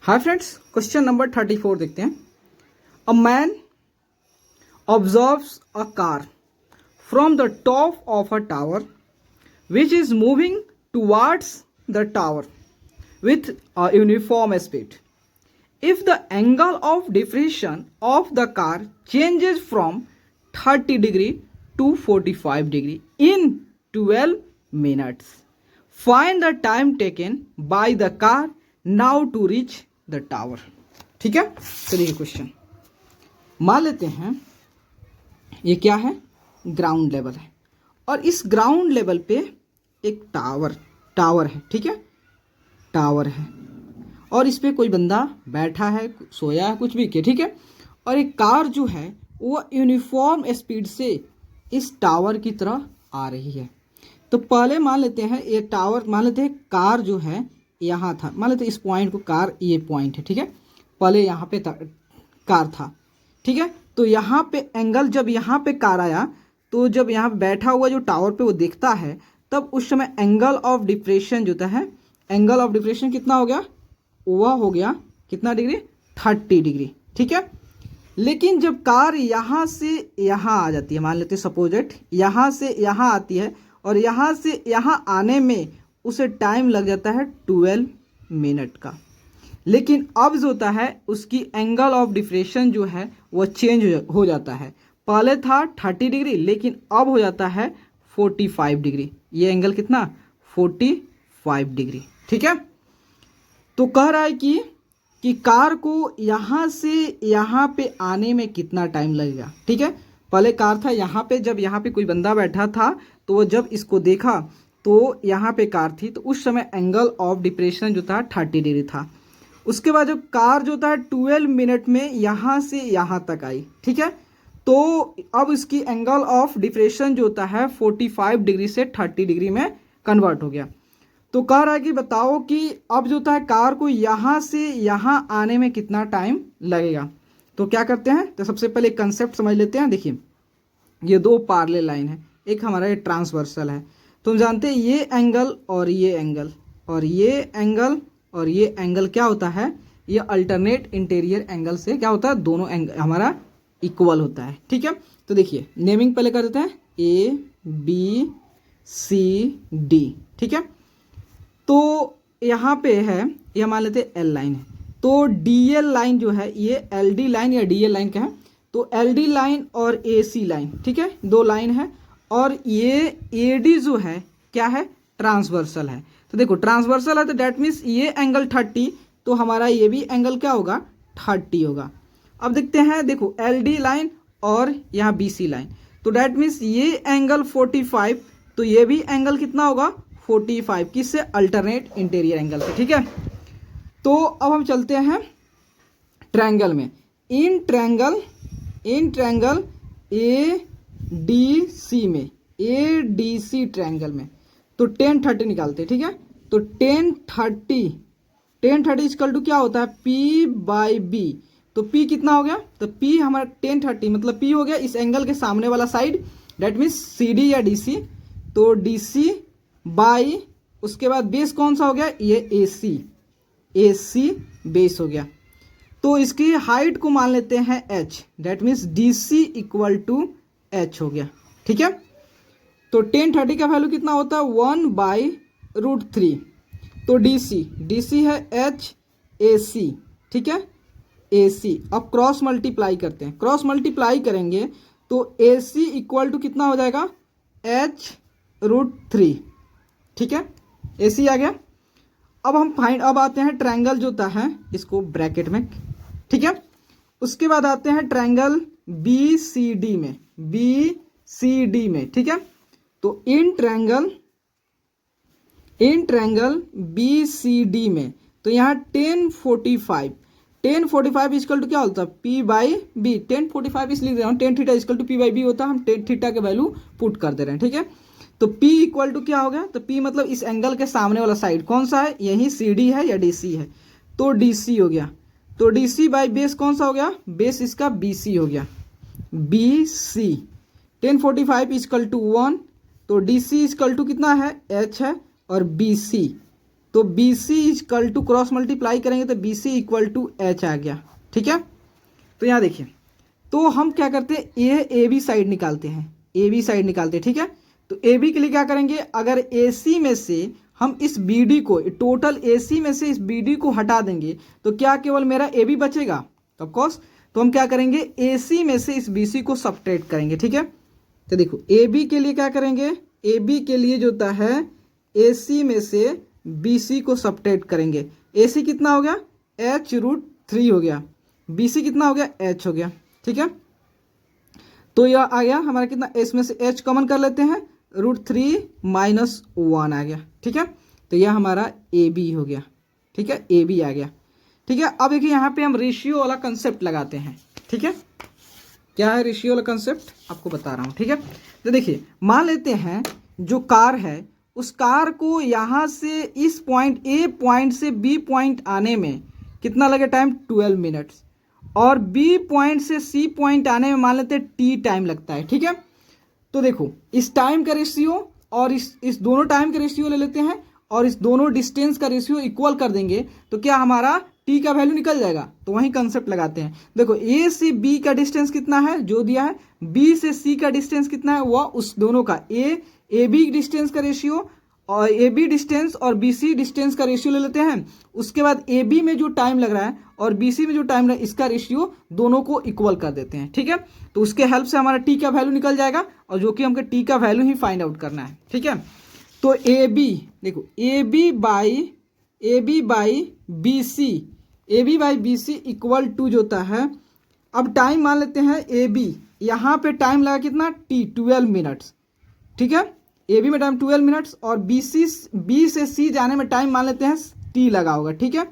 Hi friends, question number 34 देखते हैं। A man observes a car from the top of a tower which is moving towards the tower with a uniform speed. If the angle of diffraction of the car changes from 30 degree to 45 degree in 12 minutes, find the time taken by the car now to reach the tower. ठीक है, चलिए question मान लेते हैं ये क्या है, ground level है और इस ग्राउंड लेवल पे एक टावर है। ठीक है, टावर है और इस पे कोई बंदा बैठा है, सोया है, कुछ भी किया। ठीक है, और एक कार जो है वो यूनिफॉर्म स्पीड से इस टावर की तरह आ रही है। तो पहले मान लेते हैं ये टावर, मान लेते हैं कार जो है यहाँ था, मान लेते हैं इस पॉइंट को कार, ये पॉइंट है। ठीक है, पहले यहाँ पे कार था। ठीक है, तो यहाँ पे एंगल, जब यहाँ पे कार आया तो जब यहाँ पे बैठा हुआ जो टावर पे वो देखता है तब उस समय एंगल ऑफ डिप्रेशन जो होता है, एंगल ऑफ डिप्रेशन कितना हो गया, वह हो गया कितना डिग्री, 30 डिग्री। ठीक है, लेकिन जब कार यहाँ से यहाँ आ जाती है, मान लेते हैं सपोजेट यहाँ से यहाँ आती है और यहाँ से यहाँ आने में उसे टाइम लग जाता है 12 मिनट का। लेकिन अब जो होता है उसकी एंगल ऑफ डिफ्रेक्शन जो है वह चेंज हो जाता है। पहले था 30 डिग्री लेकिन अब हो जाता है 45 डिग्री। ये एंगल कितना, 45 डिग्री। ठीक है, तो कह रहा है कि कार को यहाँ से यहाँ पे आने में कितना टाइम लगेगा। ठीक है, पहले कार था यहाँ पे, जब यहाँ पे कोई बंदा बैठा था तो वो जब इसको देखा तो यहाँ पे कार थी तो उस समय एंगल ऑफ डिप्रेशन जो था 30 डिग्री था। उसके बाद जब कार जो था 12 मिनट में यहाँ से यहाँ तक आई। ठीक है, तो अब इसकी एंगल ऑफ डिप्रेशन जो होता है 45 डिग्री से 30 डिग्री में कन्वर्ट हो गया। तो कह रहा है कि बताओ कि अब जो होता है कार को यहाँ से यहाँ आने में कितना टाइम लगेगा। तो क्या करते हैं, तो सबसे पहले एक कंसेप्ट समझ लेते हैं। देखिए, ये दो पैरेलल लाइन है, एक हमारा ये ट्रांसवर्सल है। तो हम जानते हैं ये एंगल और ये एंगल और ये एंगल और ये एंगल क्या होता है, ये अल्टरनेट इंटीरियर एंगल से क्या होता है, दोनों एंगल हमारा इक्वल होता है। ठीक है, तो देखिए नेमिंग पहले कर देते हैं, ए बी सी डी। ठीक है, तो यहाँ पे है, ये मान लेते हैं एल लाइन है, तो डी एल लाइन जो है ये एल डी लाइन या डी एल लाइन का है। तो एल डी लाइन और ए सी लाइन, ठीक है, दो लाइन है और ये ए डी जो है क्या है, ट्रांसवर्सल है। तो देखो ट्रांसवर्सल है तो डैट मीन्स ये एंगल 30, तो हमारा ये भी एंगल क्या होगा, 30 होगा। अब देखते हैं, देखो एल डी लाइन और यहाँ बी सी लाइन, तो डैट मीन्स ये एंगल 45, तो ये भी एंगल कितना होगा, 45, किससे, अल्टरनेट इंटीरियर एंगल से। ठीक है, तो अब हम चलते हैं ट्रायंगल में। In triangle A D C में, ए डी सी ट्रायंगल में तो 10 30 निकालते हैं। ठीक है, तो 10 30 इक्वल टू क्या होता है, P बाई बी। तो P कितना हो गया, तो P हमारा 10 30 मतलब P हो गया इस एंगल के सामने वाला side, that means C D या डी सी। तो डी सी बाई उसके बाद बेस कौन सा हो गया, ये ए सी बेस हो गया। तो इसकी हाइट को मान लेते हैं h, that means D C equal to H हो गया। ठीक है, तो 10 30 का वैल्यू कितना होता है, 1/√3। तो डी सी है एच ए सी। ठीक है, ए सी। अब क्रॉस मल्टीप्लाई करते हैं, क्रॉस मल्टीप्लाई करेंगे तो ए सी इक्वल टू कितना हो जाएगा, h√3। ठीक है, ए सी आ गया। अब आते हैं ट्रायंगल जो होता है इसको ब्रैकेट में। ठीक है, उसके बाद आते हैं ट्रायंगल बी सी डी में, ठीक है। तो इन ट्रायंगल बी सी डी में तो यहाँ 10 45 इक्वल टू क्या होता है, P बाई बी। 10 45 इसलिए दे रहा हूँ, 10 theta equal to P by B होता है, हम 10 थीटा के वैल्यू पुट कर दे रहे हैं। ठीक है, तो P इक्वल टू क्या हो गया, तो P मतलब इस एंगल के सामने वाला साइड कौन सा है, यही सी डी है या डी सी है, तो डी सी हो गया। तो डी सी बाई बेस कौन सा हो गया, बेस इसका बी सी हो गया, बी सी। 10 45 इक्वल टू 1, तो डी सी इक्वल टू कितना है, h है और बी सी तो B C equal to cross multiply करेंगे तो B C equal to H आ गया, ठीक है। तो यहाँ देखिए, तो हम क्या करते हैं, ए बी साइड निकालते हैं, ए बी साइड निकालते हैं, ठीक है। तो ए बी के लिए क्या करेंगे, अगर ए सी में से हम इस बी डी को, टोटल ए सी में से इस बी डी को हटा देंगे तो क्या केवल मेरा ए बी बचेगा, ऑफ कोर्स। तो हम क्या करेंगे, ए सी में से इस बी सी को सब्ट्रैक्ट करेंगे, ठीक है। तो देखो ए बी के लिए क्या करेंगे, ए बी के लिए जो होता है ए सी में से बी सी को सब्ट्रैक्ट करेंगे। ए सी कितना हो गया, एच रूट 3 हो गया, बी सी कितना हो गया, एच हो गया, ठीक है। तो यह आ गया हमारा कितना, इसमें से एच कॉमन कर लेते हैं, √3 माइनस 1 आ गया, ठीक है। तो यह हमारा ए बी हो गया, ठीक है, ए बी आ गया, ठीक है। अब देखिए यहाँ पे हम रेशियो वाला कंसेप्ट लगाते हैं, ठीक है। क्या है रेशियो वाला कंसेप्ट, आपको बता रहा हूँ, ठीक है। तो देखिए मान लेते हैं जो कार है, उस कार को यहाँ से इस पॉइंट ए पॉइंट से बी पॉइंट आने में कितना लगे टाइम, 12 मिनट्स, और बी पॉइंट से सी पॉइंट आने में मान लेते हैं टी टाइम लगता है, ठीक है। तो देखो इस टाइम का रेशियो और इस दोनों टाइम का रेशियो ले लेते हैं और इस दोनों डिस्टेंस का रेशियो इक्वल कर देंगे तो क्या हमारा टी का वैल्यू निकल जाएगा। तो वही कंसेप्ट लगाते हैं। देखो ए से बी का डिस्टेंस कितना है जो दिया है, बी से सी का डिस्टेंस कितना है, वह उस दोनों का ए बी डिस्टेंस का रेशियो और ए बी डिस्टेंस और बी सी डिस्टेंस का रेशियो ले लेते हैं। उसके बाद ए बी में जो टाइम लग रहा है और बी सी में जो टाइम लग रहा है इसका रेशियो दोनों को इक्वल कर देते हैं, ठीक है। तो उसके हेल्प से हमारा टी का वैल्यू निकल जाएगा और जो कि हमको टी का वैल्यू ही फाइंड आउट करना है, ठीक है। तो ए बी, देखो A B by B C equal to जो होता है, अब टाइम मान लेते हैं ए बी, यहाँ पे टाइम लगा कितना, टी 12 मिनट्स, ठीक है। ए बी में टाइम 12 मिनट्स और बी से सी जाने में टाइम मान लेते हैं टी लगा होगा, ठीक है।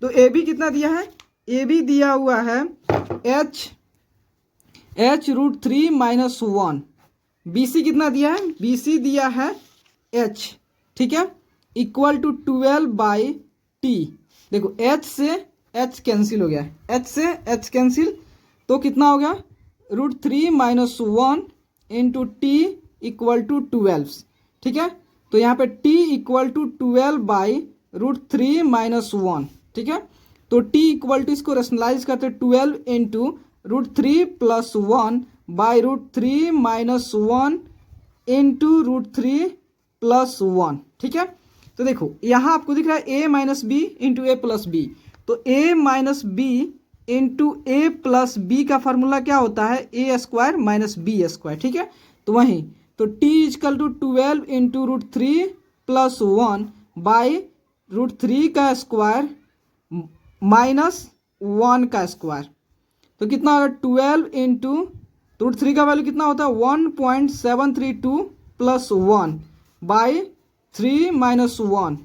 तो ए बी कितना दिया है, ए बी दिया हुआ है एच √3 माइनस 1, बी सी कितना दिया है, बी सी दिया है एच, ठीक है, इक्वल टू 12 बाई टी। देखो एच से एच कैंसिल हो गया, एच से एच कैंसिल, तो कितना हो गया, √3 minus 1 into T equal to 12, ठीक है। तो यहाँ पे t equal to 12 by √3 minus 1, ठीक है। तो t इक्वल टू, इसको रेशनलाइज करते 12 into √3 plus 1 by √3 minus 1 into √3 plus 1, ठीक है। तो देखो यहाँ आपको दिख रहा है a minus B into A plus B, तो a minus B into A plus B का फार्मूला क्या होता है, A square minus B square, ठीक है। तो वहीं तो t equal to 12 into √3 plus 1 by √3 का स्क्वायर माइनस 1 का स्क्वायर, तो कितना होगा 12 इंटू √3 का वैल्यू कितना होता है 1.732 प्लस 1 बाई 3 माइनस 1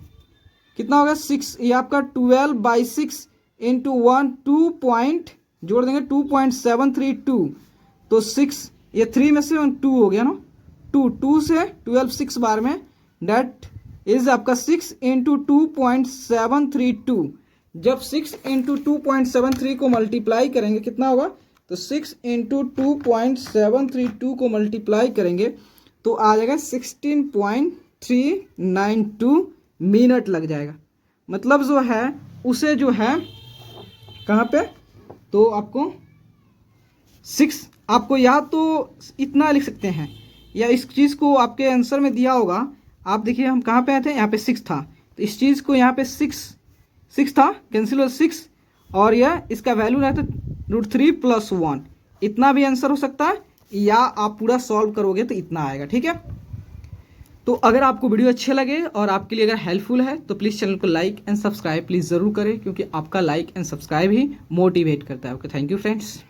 कितना होगा 6, ये आपका 12 बाई 6 इंटू 1 जोड़ देंगे 2.732, तो 6 ये 3 में से 2 हो गया ना, 2 से 12 6 बार में, डेट इज आपका 6 इंटू 2.732। जब 6 इंटू 2.73 को मल्टीप्लाई करेंगे कितना होगा, तो 6 इंटू 2.732 को मल्टीप्लाई करेंगे तो आ जाएगा 16.392 मिनट लग जाएगा। मतलब जो है उसे जो है कहाँ पे, तो आपको 6, आपको या तो इतना लिख सकते हैं या इस चीज़ को आपके आंसर में दिया होगा। आप देखिए हम कहाँ पे आए थे, यहाँ पे 6 था, तो इस चीज़ को यहाँ पे 6 था, कैंसिल हो 6, और यह इसका वैल्यू रहता √3 प्लस 1, इतना भी आंसर हो सकता है, या आप पूरा सॉल्व करोगे तो इतना आएगा, ठीक है। तो अगर आपको वीडियो अच्छे लगे और आपके लिए अगर हेल्पफुल है तो प्लीज़ चैनल को लाइक एंड सब्सक्राइब प्लीज़ ज़रूर करें, क्योंकि आपका like and subscribe he motivate करता है। Okay, thank you friends.